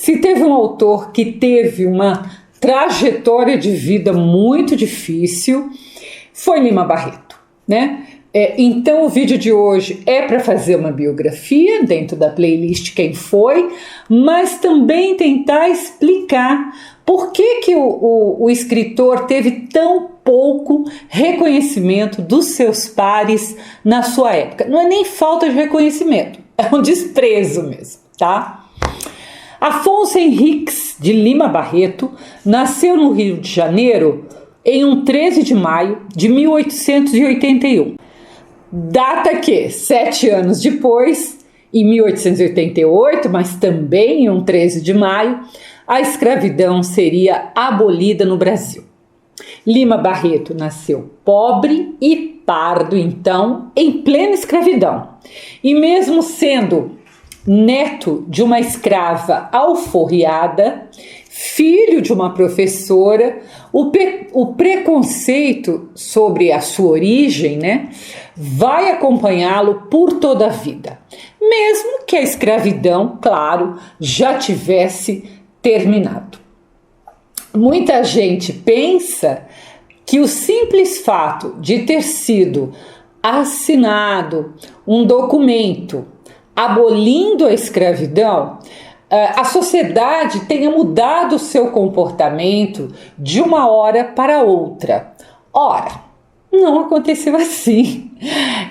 Se teve um autor que teve uma trajetória de vida muito difícil, foi Lima Barreto, né? Então o vídeo de hoje é para fazer uma biografia dentro da playlist Quem Foi, mas também tentar explicar por que o escritor teve tão pouco reconhecimento dos seus pares na sua época. Não é nem falta de reconhecimento, é um desprezo mesmo, tá? Afonso Henriques de Lima Barreto nasceu no Rio de Janeiro em um 13 de maio de 1881. Data que, 7 anos depois, em 1888, mas também em um 13 de maio, a escravidão seria abolida no Brasil. Lima Barreto nasceu pobre e pardo, então, em plena escravidão. E mesmo sendo neto de uma escrava alforriada, filho de uma professora, o preconceito sobre a sua origem, né, vai acompanhá-lo por toda a vida, mesmo que a escravidão, claro, já tivesse terminado. Muita gente pensa que o simples fato de ter sido assinado um documento abolindo a escravidão, a sociedade tenha mudado o seu comportamento de uma hora para outra. Ora, não aconteceu assim.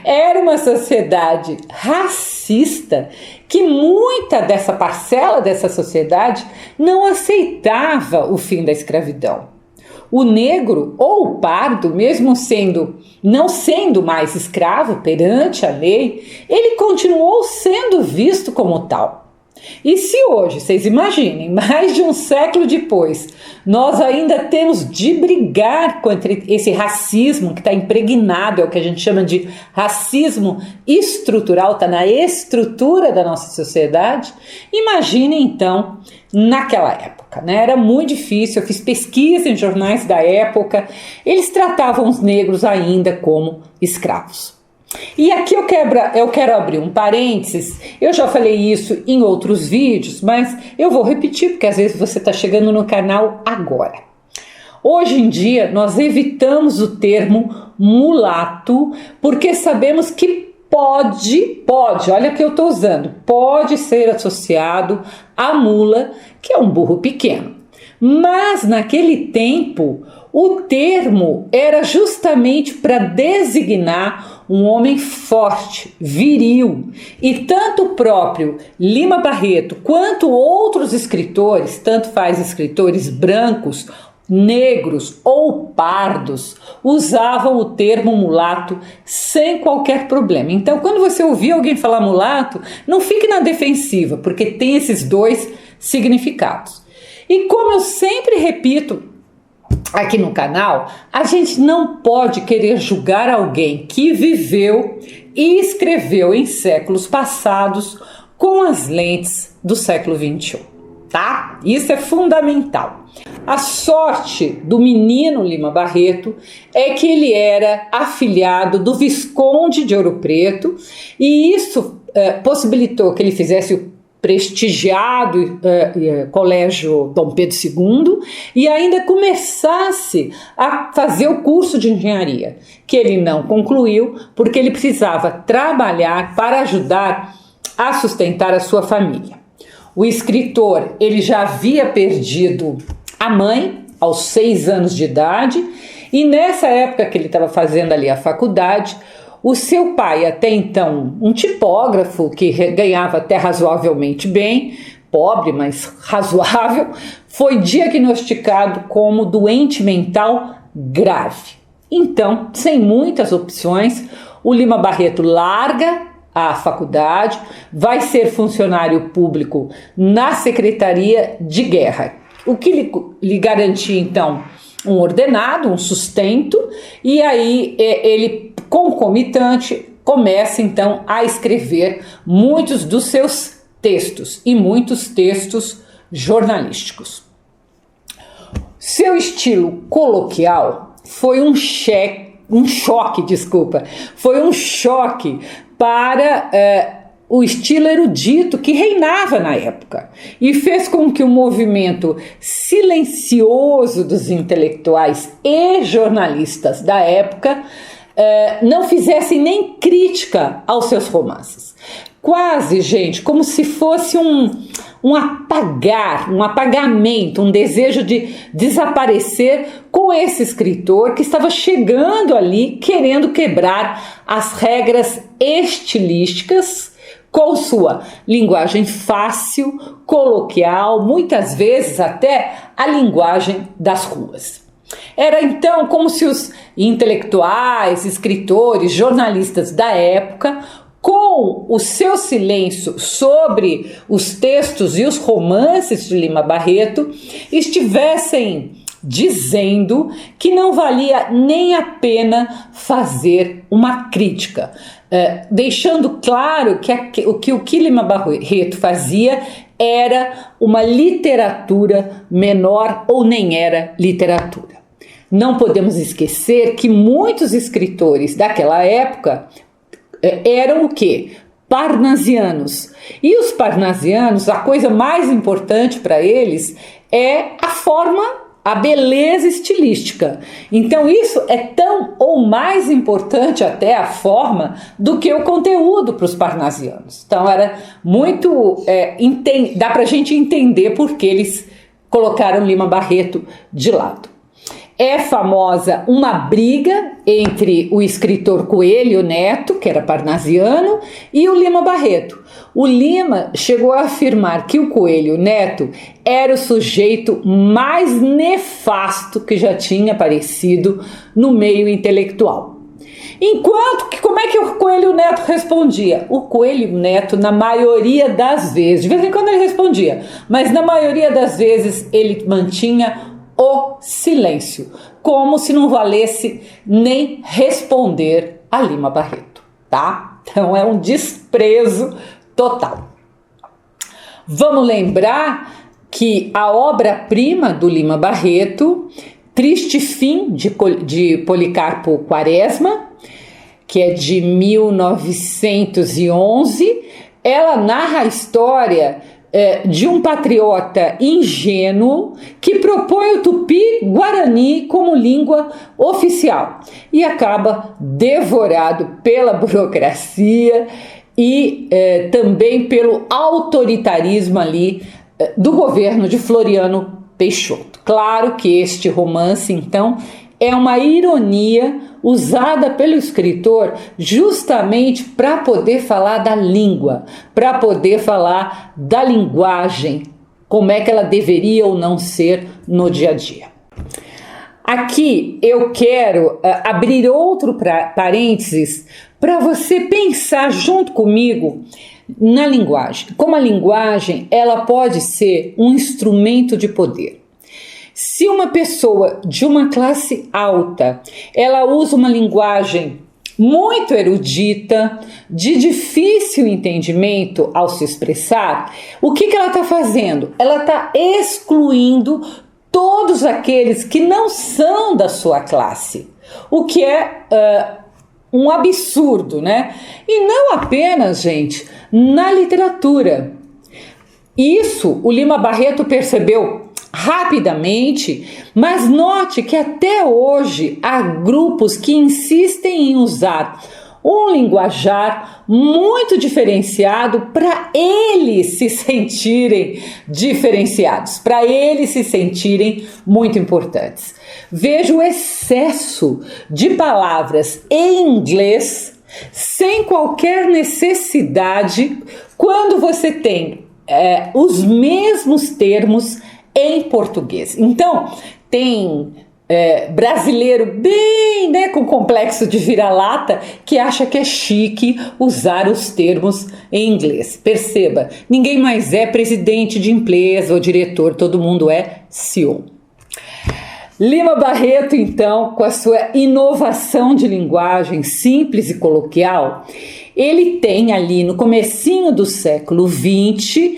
Era uma sociedade racista que muita dessa parcela dessa sociedade não aceitava o fim da escravidão. O negro ou o pardo, mesmo não sendo mais escravo perante a lei, ele continuou sendo visto como tal. E se hoje, vocês imaginem, mais de um século depois, nós ainda temos de brigar contra esse racismo que está impregnado, é o que a gente chama de racismo estrutural, está na estrutura da nossa sociedade, imaginem então naquela época, né? Era muito difícil, eu fiz pesquisa em jornais da época, eles tratavam os negros ainda como escravos. E aqui eu quero abrir um parênteses, eu já falei isso em outros vídeos, mas eu vou repetir porque às vezes você está chegando no canal agora. Hoje em dia nós evitamos o termo mulato porque sabemos que pode, olha o que eu estou usando, pode ser associado à mula, que é um burro pequeno. Mas naquele tempo o termo era justamente para designar um homem forte, viril, e tanto o próprio Lima Barreto quanto outros escritores, tanto faz escritores brancos, negros ou pardos, usavam o termo mulato sem qualquer problema. Então, quando você ouvir alguém falar mulato, não fique na defensiva, porque tem esses dois significados. E como eu sempre repito aqui no canal, a gente não pode querer julgar alguém que viveu e escreveu em séculos passados com as lentes do século XXI, tá? Isso é fundamental. A sorte do menino Lima Barreto é que ele era afilhado do Visconde de Ouro Preto e isso possibilitou que ele fizesse o prestigiado Colégio Dom Pedro II e ainda começasse a fazer o curso de engenharia, que ele não concluiu porque ele precisava trabalhar para ajudar a sustentar a sua família. O escritor, ele já havia perdido a mãe aos 6 anos de idade e nessa época que ele estava fazendo ali a faculdade, o seu pai, até então um tipógrafo que ganhava até razoavelmente bem, pobre, mas razoável, foi diagnosticado como doente mental grave. Então, sem muitas opções, o Lima Barreto larga a faculdade, vai ser funcionário público na Secretaria de Guerra, o que lhe garantia então um ordenado, um sustento, e aí ele, concomitante, começa então a escrever muitos dos seus textos e muitos textos jornalísticos. Seu estilo coloquial foi um choque para o estilo erudito que reinava na época e fez com que o movimento silencioso dos intelectuais e jornalistas da época não fizessem nem crítica aos seus romances. Quase, gente, como se fosse um apagamento, um desejo de desaparecer com esse escritor que estava chegando ali querendo quebrar as regras estilísticas com sua linguagem fácil, coloquial, muitas vezes até a linguagem das ruas. Era então como se os intelectuais, escritores, jornalistas da época, com o seu silêncio sobre os textos e os romances de Lima Barreto, estivessem dizendo que não valia nem a pena fazer uma crítica, deixando claro que o que Lima Barreto fazia era uma literatura menor ou nem era literatura. Não podemos esquecer que muitos escritores daquela época eram o quê? Parnasianos. E os parnasianos, a coisa mais importante para eles é a forma, a beleza estilística. Então isso é tão ou mais importante até a forma do que o conteúdo para os parnasianos. Então era muito... dá para a gente entender por que eles colocaram Lima Barreto de lado. É famosa uma briga entre o escritor Coelho Neto, que era parnasiano, e o Lima Barreto. O Lima chegou a afirmar que o Coelho Neto era o sujeito mais nefasto que já tinha aparecido no meio intelectual. Enquanto que, como é que o Coelho Neto respondia? O Coelho Neto, na maioria das vezes, de vez em quando ele respondia, mas na maioria das vezes ele mantinha o silêncio, como se não valesse nem responder a Lima Barreto, tá? Então é um desprezo total. Vamos lembrar que a obra-prima do Lima Barreto, Triste Fim de Policarpo Quaresma, que é de 1911, ela narra a história de um patriota ingênuo que propõe o tupi-guarani como língua oficial e acaba devorado pela burocracia e também pelo autoritarismo ali do governo de Floriano Peixoto. Claro que este romance, então, é uma ironia usada pelo escritor justamente para poder falar da língua, para poder falar da linguagem, como é que ela deveria ou não ser no dia a dia. Aqui eu quero abrir outro parênteses para você pensar junto comigo na linguagem. Como a linguagem ela pode ser um instrumento de poder. Se uma pessoa de uma classe alta, ela usa uma linguagem muito erudita, de difícil entendimento ao se expressar, o que ela está fazendo? Ela está excluindo todos aqueles que não são da sua classe, o que é um absurdo, né? E não apenas, gente, na literatura. Isso o Lima Barreto percebeu rapidamente, mas note que até hoje há grupos que insistem em usar um linguajar muito diferenciado para eles se sentirem diferenciados, para eles se sentirem muito importantes. Veja o excesso de palavras em inglês sem qualquer necessidade quando você tem os mesmos termos em português. Então, tem brasileiro bem, né, com complexo de vira-lata que acha que é chique usar os termos em inglês. Perceba, ninguém mais é presidente de empresa ou diretor, todo mundo é CEO. Lima Barreto, então, com a sua inovação de linguagem simples e coloquial, ele tem ali no comecinho do século XX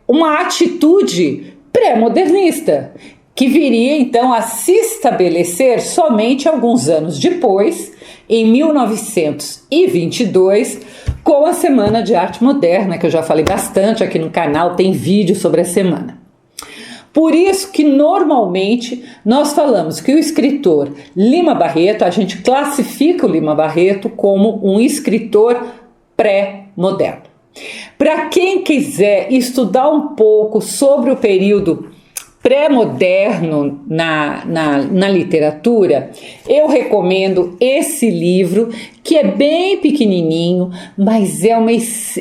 uma atitude pré-modernista, que viria então a se estabelecer somente alguns anos depois, em 1922, com a Semana de Arte Moderna, que eu já falei bastante aqui no canal, tem vídeo sobre a semana. Por isso que normalmente nós falamos que o escritor Lima Barreto, a gente classifica o Lima Barreto como um escritor pré-moderno. Para quem quiser estudar um pouco sobre o período pré-moderno na literatura, eu recomendo esse livro, que é bem pequenininho, mas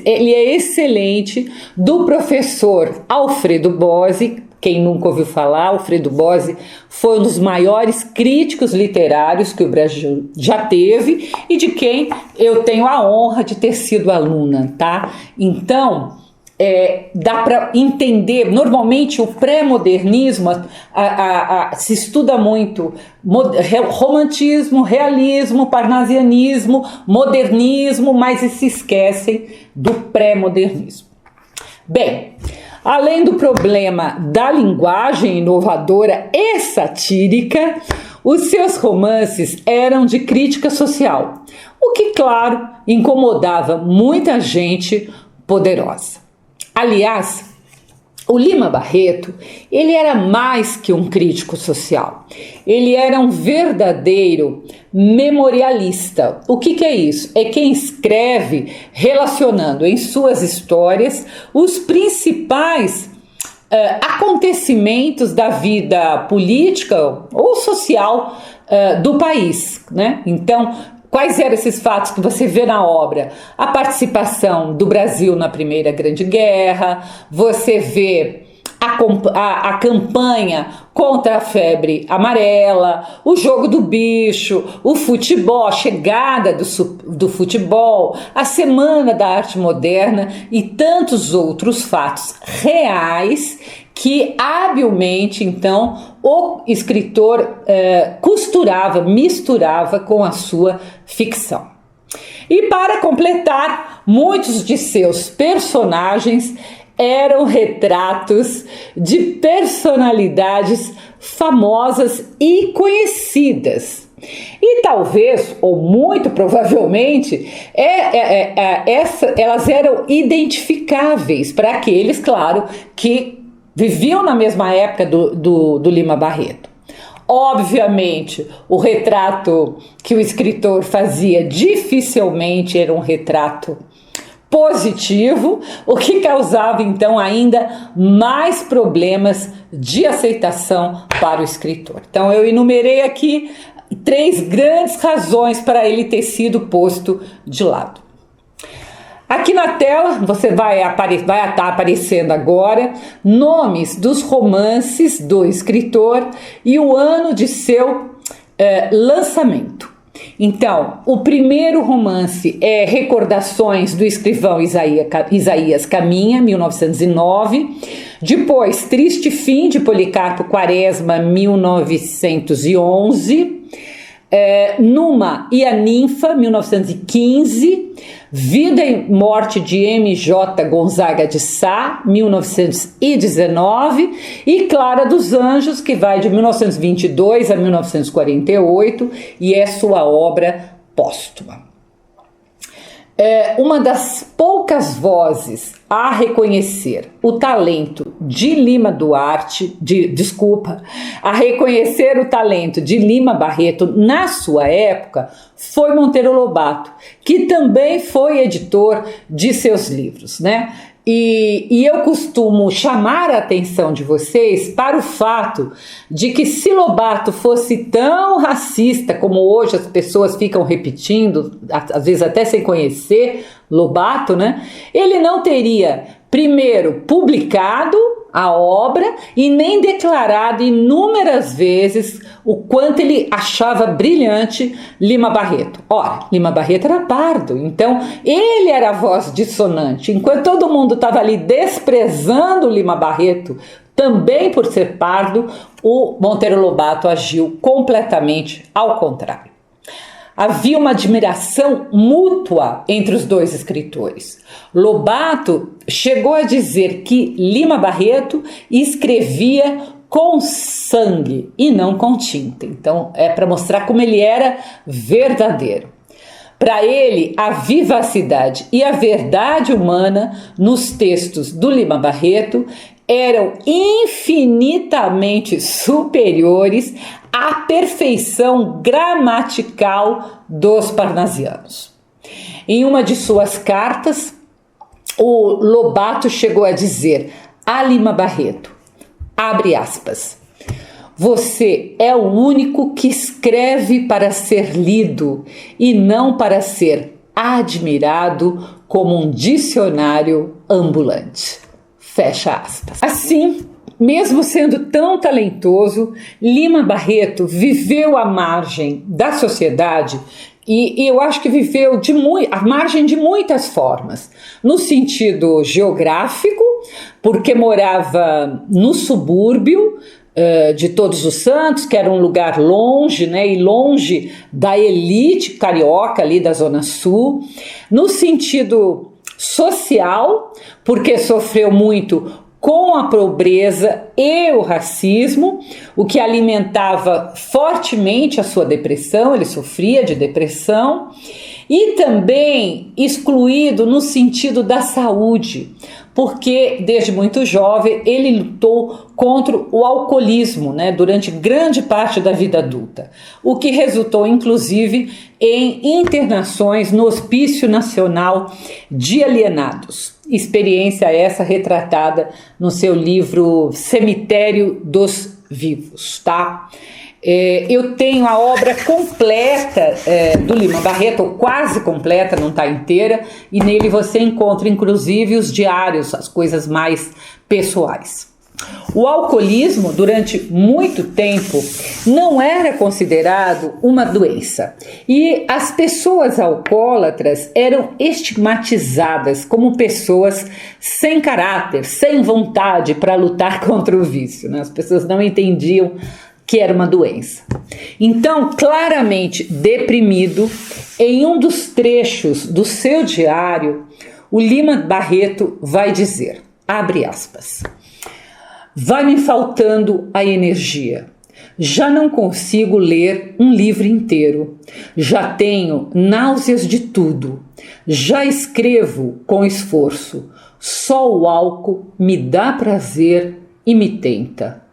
ele é excelente, do professor Alfredo Bose. Quem nunca ouviu falar, Alfredo Bose foi um dos maiores críticos literários que o Brasil já teve e de quem eu tenho a honra de ter sido aluna, tá? Então, dá para entender. Normalmente o pré-modernismo se estuda muito romantismo, realismo, parnasianismo, modernismo, mas se esquecem do pré-modernismo. Bem, além do problema da linguagem inovadora e satírica, os seus romances eram de crítica social, o que, claro, incomodava muita gente poderosa. Aliás, o Lima Barreto, ele era mais que um crítico social. Ele era um verdadeiro memorialista. O que é isso? É quem escreve relacionando em suas histórias os principais acontecimentos da vida política ou social do país, né? Então, quais eram esses fatos que você vê na obra? A participação do Brasil na Primeira Grande Guerra, você vê a campanha contra a febre amarela, o jogo do bicho, o futebol, a chegada do futebol, a Semana da Arte Moderna e tantos outros fatos reais que habilmente, então, o escritor misturava com a sua ficção. E para completar, muitos de seus personagens eram retratos de personalidades famosas e conhecidas. E talvez, ou muito provavelmente, elas eram identificáveis para aqueles, claro, que viviam na mesma época do Lima Barreto. Obviamente, o retrato que o escritor fazia dificilmente era um retrato positivo, o que causava então ainda mais problemas de aceitação para o escritor. Então eu enumerei aqui 3 grandes razões para ele ter sido posto de lado. Aqui na tela você vai estar aparecendo agora nomes dos romances do escritor e o ano de seu lançamento. Então, o primeiro romance é Recordações do Escrivão Isaías Caminha, 1909. Depois, Triste Fim, de Policarpo Quaresma, 1911. Numa e a Ninfa, 1915. Vida e Morte de M.J. Gonzaga de Sá, 1919, e Clara dos Anjos, que vai de 1922 a 1948 e é sua obra póstuma. Uma das poucas vozes a reconhecer o talento de a reconhecer o talento de Lima Barreto na sua época foi Monteiro Lobato, que também foi editor de seus livros, né? E eu costumo chamar a atenção de vocês para o fato de que se Lobato fosse tão racista como hoje as pessoas ficam repetindo, às vezes até sem conhecer Lobato, né? Ele não teria, primeiro, publicado a obra e nem declarado inúmeras vezes o quanto ele achava brilhante Lima Barreto. Ora, Lima Barreto era pardo, então ele era a voz dissonante. Enquanto todo mundo estava ali desprezando Lima Barreto, também por ser pardo, o Monteiro Lobato agiu completamente ao contrário. Havia uma admiração mútua entre os dois escritores. Lobato chegou a dizer que Lima Barreto escrevia com sangue e não com tinta. Então é para mostrar como ele era verdadeiro. Para ele, a vivacidade e a verdade humana nos textos do Lima Barreto eram infinitamente superiores à perfeição gramatical dos parnasianos. Em uma de suas cartas, o Lobato chegou a dizer a Lima Barreto, abre aspas, você é o único que escreve para ser lido e não para ser admirado como um dicionário ambulante. Fecha aspas. Assim, mesmo sendo tão talentoso, Lima Barreto viveu à margem da sociedade e eu acho que viveu à margem de muitas formas. No sentido geográfico, porque morava no subúrbio de Todos os Santos, que era um lugar longe, né, e longe da elite carioca ali da Zona Sul. No sentido social, porque sofreu muito com a pobreza e o racismo, o que alimentava fortemente a sua depressão, ele sofria de depressão, e também excluído no sentido da saúde, porque desde muito jovem ele lutou contra o alcoolismo, né, durante grande parte da vida adulta, o que resultou inclusive em internações no Hospício Nacional de Alienados. Experiência essa retratada no seu livro Cemitério dos Vivos, tá? Eu tenho a obra completa do Lima Barreto, ou quase completa, não está inteira, e nele você encontra inclusive os diários, as coisas mais pessoais. O alcoolismo, durante muito tempo, não era considerado uma doença e as pessoas alcoólatras eram estigmatizadas como pessoas sem caráter, sem vontade para lutar contra o vício, né? As pessoas não entendiam que era uma doença. Então, claramente deprimido, em um dos trechos do seu diário, o Lima Barreto vai dizer, abre aspas, vai me faltando a energia. Já não consigo ler um livro inteiro. Já tenho náuseas de tudo. Já escrevo com esforço. Só o álcool me dá prazer e me tenta.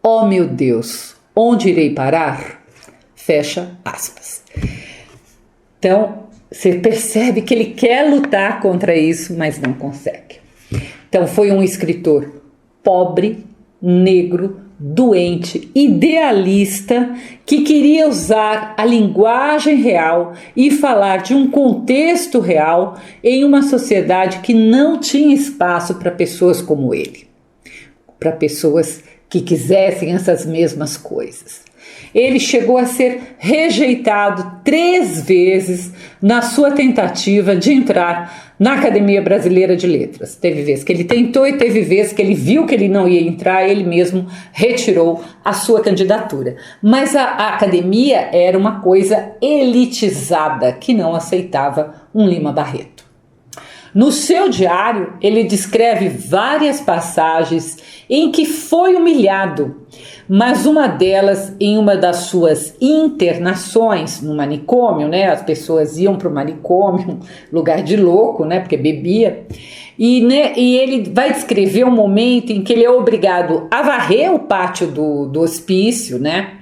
Oh, meu Deus, onde irei parar? Fecha aspas. Então, você percebe que ele quer lutar contra isso, mas não consegue. Então, foi um escritor pobre, negro, doente, idealista, que queria usar a linguagem real e falar de um contexto real em uma sociedade que não tinha espaço para pessoas como ele, para pessoas que quisessem essas mesmas coisas. Ele chegou a ser rejeitado 3 vezes na sua tentativa de entrar na Academia Brasileira de Letras. Teve vezes que ele tentou e teve vezes que ele viu que ele não ia entrar, ele mesmo retirou a sua candidatura. Mas a academia era uma coisa elitizada, que não aceitava um Lima Barreto. No seu diário, ele descreve várias passagens em que foi humilhado, mas uma delas em uma das suas internações no manicômio, né? As pessoas iam para o manicômio, lugar de louco, né? Porque bebia. E ele vai descrever um momento em que ele é obrigado a varrer o pátio do hospício, né?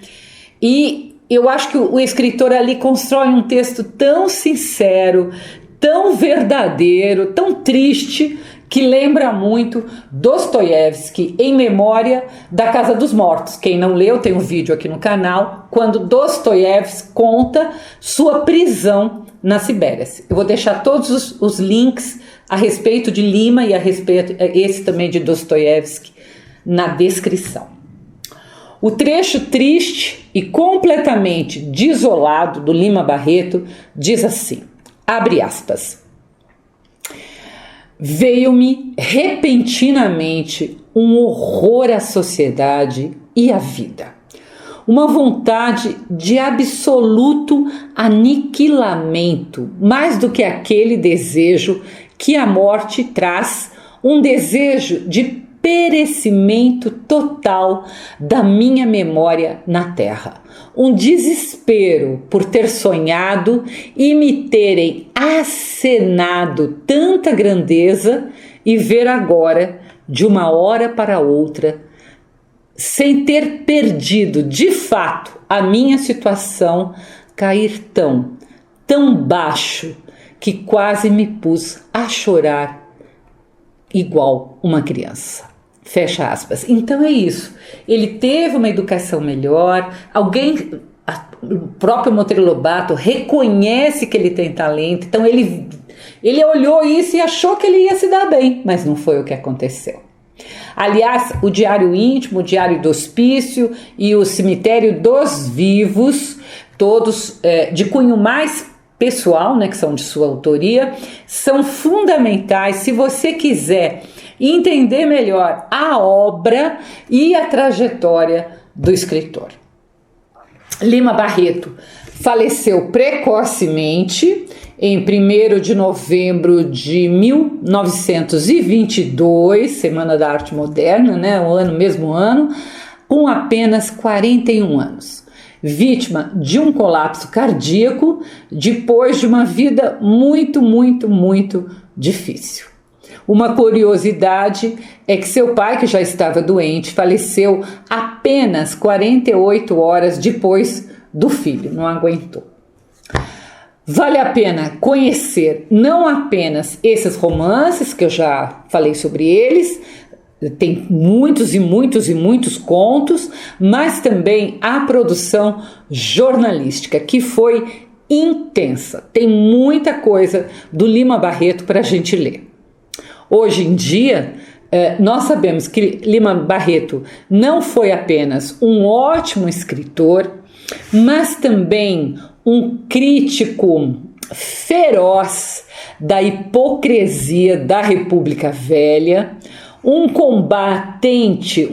E eu acho que o escritor ali constrói um texto tão sincero, tão verdadeiro, tão triste, que lembra muito Dostoiévski, Em Memória da Casa dos Mortos. Quem não leu, tem um vídeo aqui no canal, quando Dostoiévski conta sua prisão na Sibéria. Eu vou deixar todos os links a respeito de Lima e a respeito esse também de Dostoiévski na descrição. O trecho triste e completamente desolado do Lima Barreto diz assim, abre aspas, veio-me repentinamente um horror à sociedade e à vida, uma vontade de absoluto aniquilamento, mais do que aquele desejo que a morte traz, um desejo de perecimento total da minha memória na Terra. Um desespero por ter sonhado e me terem acenado tanta grandeza e ver agora, de uma hora para outra, sem ter perdido de fato a minha situação, cair tão baixo que quase me pus a chorar igual uma criança. Fecha aspas. Então é isso. Ele teve uma educação melhor, o próprio Monteiro Lobato reconhece que ele tem talento, então ele olhou isso e achou que ele ia se dar bem, mas não foi o que aconteceu. Aliás, o Diário Íntimo, o Diário do Hospício e o Cemitério dos Vivos, todos de cunho mais pessoal, né, que são de sua autoria, são fundamentais se você quiser entender melhor a obra e a trajetória do escritor. Lima Barreto faleceu precocemente em 1º de novembro de 1922, Semana da Arte Moderna, né, mesmo ano, com apenas 41 anos. Vítima de um colapso cardíaco depois de uma vida muito difícil. Uma curiosidade é que seu pai, que já estava doente, faleceu apenas 48 horas depois do filho, não aguentou. Vale a pena conhecer não apenas esses romances, que eu já falei sobre eles, tem muitos contos, mas também a produção jornalística, que foi intensa. Tem muita coisa do Lima Barreto para a gente ler. Hoje em dia, nós sabemos que Lima Barreto não foi apenas um ótimo escritor, mas também um crítico feroz da hipocrisia da República Velha, um combatente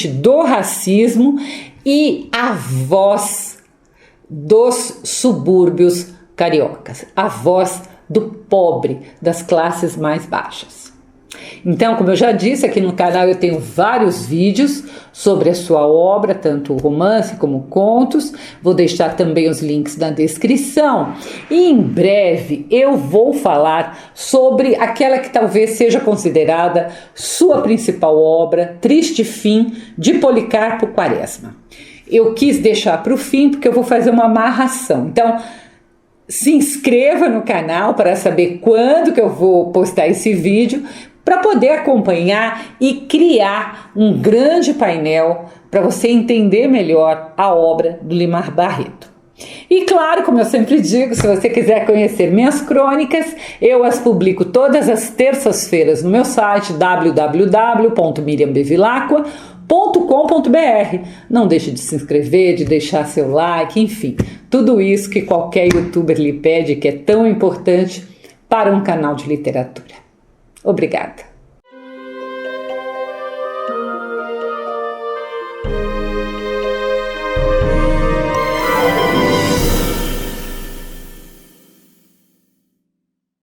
do racismo e a voz dos subúrbios cariocas, a voz do pobre, das classes mais baixas. Então, como eu já disse, aqui no canal eu tenho vários vídeos sobre a sua obra, tanto romance como contos. Vou deixar também os links na descrição. E em breve eu vou falar sobre aquela que talvez seja considerada sua principal obra, Triste Fim, de Policarpo Quaresma. Eu quis deixar para o fim porque eu vou fazer uma amarração. Então, se inscreva no canal para saber quando que eu vou postar esse vídeo, para poder acompanhar e criar um grande painel para você entender melhor a obra do Lima Barreto. E claro, como eu sempre digo, se você quiser conhecer minhas crônicas, eu as publico todas as terças-feiras no meu site www.miriambevilacqua.com.br. Não deixe de se inscrever, de deixar seu like, enfim, tudo isso que qualquer youtuber lhe pede, que é tão importante para um canal de literatura. Obrigada.